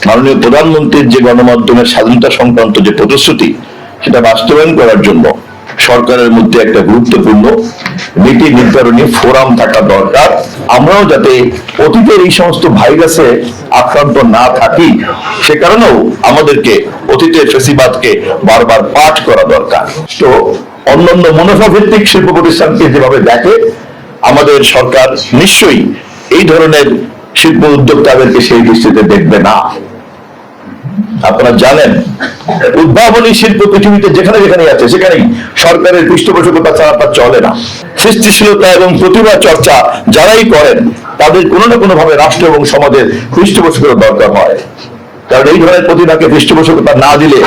মাননীয় প্রধানমন্ত্রীর যে গণমাধ্যমের স্বাধীনতা সংক্রান্ত যে প্রতিশ্রুতি সেটা বাস্তবায়ন করার জন্য সরকারের মধ্যে একটা গুরুত্বপূর্ণ নীতি নির্ধারণী ফোরাম থাকা দরকার। আমরাও যাতে অতীতের এই সমস্ত ভাইরাসে আক্রান্ত না থাকি সে কারণেও আমাদেরকে অতীতের ফেসিবাদকে বারবার পাঠ করা দরকার। তো অন্যান্য মুনাফা ভিত্তিক শিল্প প্রতিষ্ঠানকে যেভাবে দেখে আমাদের সরকার নিশ্চয়ই এই ধরনের শিল্প উদ্যোক্তাদেরকে সেই দৃষ্টিতে দেখবে না। আপনারা জানেন উদ্ভাবনী শিল্প পৃথিবীতে যেখানে যেখানে আছে সেখানেই সরকারের পৃষ্ঠপোষকতা ছাড়া তা চলে না। সৃষ্টিশীলতা এবং প্রতিভা চর্চা যারাই করেন তাদের কোনো না কোনো ভাবে রাষ্ট্র এবং সমাজের পৃষ্ঠপোষকতা দরকার হয়, কারণ এই ধরনের প্রতিভাকে পৃষ্ঠপোষকতা না দিলে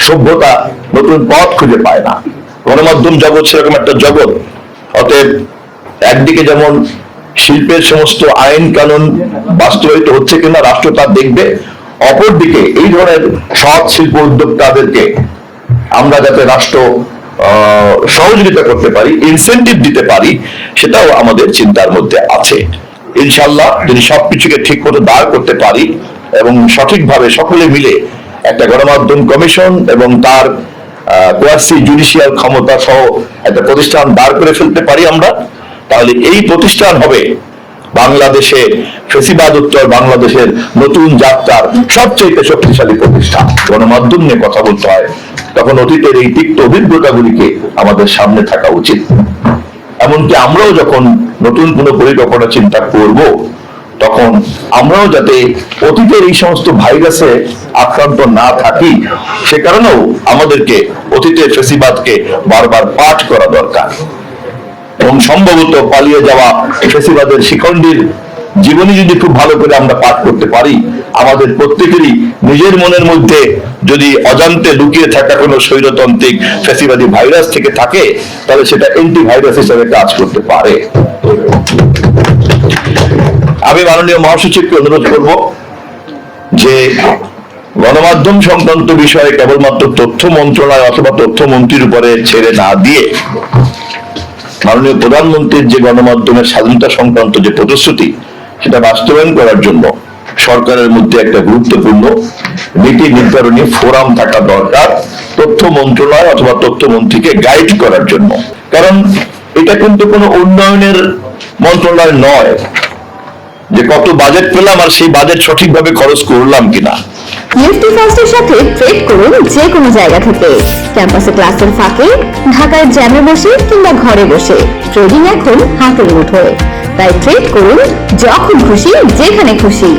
সভ্যতা নতুন পথ খুঁজে পায় না। গণমাধ্যম জগৎ সেরকম একটা জগৎ। অতএব একদিকে যেমন শিল্পের সমস্ত আইন কানুন বাস্তবায়িত হচ্ছে কিনা রাষ্ট্র তা দেখবে, অপরদিকে এই ধরনের সৎ শিল্প উদ্যোক্তাদেরকে আমরা যাতে রাষ্ট্র সহযোগিতা করতে পারি, ইনসেন্টিভ দিতে পারি, সেটাও আমাদের চিন্তার মধ্যে আছে। ইনশাআল্লাহ যদি সবকিছুকে ঠিক মতো দাঁড় করতে পারি এবং সঠিকভাবে সকলে মিলে একটা গণমাধ্যম কমিশন এবং তার কোয়াসি জুডিশিয়াল ক্ষমতা সহ একটা প্রতিষ্ঠান দাঁড় করে ফেলতে পারি আমরা, তাহলে এই প্রতিষ্ঠান হবে বাংলাদেশে ফেসিবাদ উত্তর বাংলাদেশের নতুন যাত্রার সবচেয়ে শক্তিশালী প্রতিষ্ঠান। গণমাধ্যম নিয়ে কথা বলতে হয় তখন অতীতের এই তিক্ত অভিজ্ঞতাগুলিকে আমাদের সামনে থাকা উচিত। এমনকি আমরাও যখন নতুন কোনো পরিকল্পনা চিন্তা করব তখন আমরাও যাতে অতীতের এই সমস্ত ভাইরাসে আক্রান্ত না থাকি সে কারণেও আমাদেরকে অতীতের ফেসিবাদকে বারবার পাঠ করা দরকার এবং সম্ভবত পালিয়ে যাওয়া ফেসিবাদের শিখণ্ডীর জীবনী যদি খুব ভালো করে আমরা পাঠ করতে পারি, আমাদের প্রত্যেকেরই নিজের মনের মধ্যে যদি অজান্তে লুকিয়ে থাকা কোনো স্বৈরতান্ত্রিক ফেসিবাদী ভাইরাস থেকে থাকে তাহলে সেটা অ্যান্টি ভাইরাস হিসেবে কাজ করতে পারে। আমি মাননীয় মহাসচিবকে অনুরোধ করব যে গণমাধ্যম সংক্রান্ত বিষয়ে কেবলমাত্র তথ্য মন্ত্রণালয় অথবা তথ্যমন্ত্রীর উপরে ছেড়ে না দিয়ে মাননীয় প্রধানমন্ত্রীর যে গণমাধ্যমের স্বাধীনতা সংক্রান্ত যে প্রতিশ্রুতি সেটা বাস্তবায়ন করার জন্য সরকারের মধ্যে একটা গুরুত্বপূর্ণ নীতি নির্ধারণী ফোরাম থাকা দরকার, তথ্য মন্ত্রণালয় অথবা তথ্যমন্ত্রীকে গাইড করার জন্য। কারণ এটা কিন্তু কোনো উন্নয়নের মন্ত্রণালয় নয় যে কত বাজেট পেলাম আর সেই বাজেট সঠিকভাবে খরচ করলাম কিনা। নিফটি ফার্স্টের সাথে ট্রেড করুন যে কোনো জায়গা থেকে, ক্যাম্পাসে ক্লাসের ফাঁকে, ঢাকায় জ্যামে বসে কিংবা ঘরে বসে। ট্রেডিং এখন হাতের মুঠোয়, তাই ট্রেড করুন যখন খুশি যেখানে খুশি।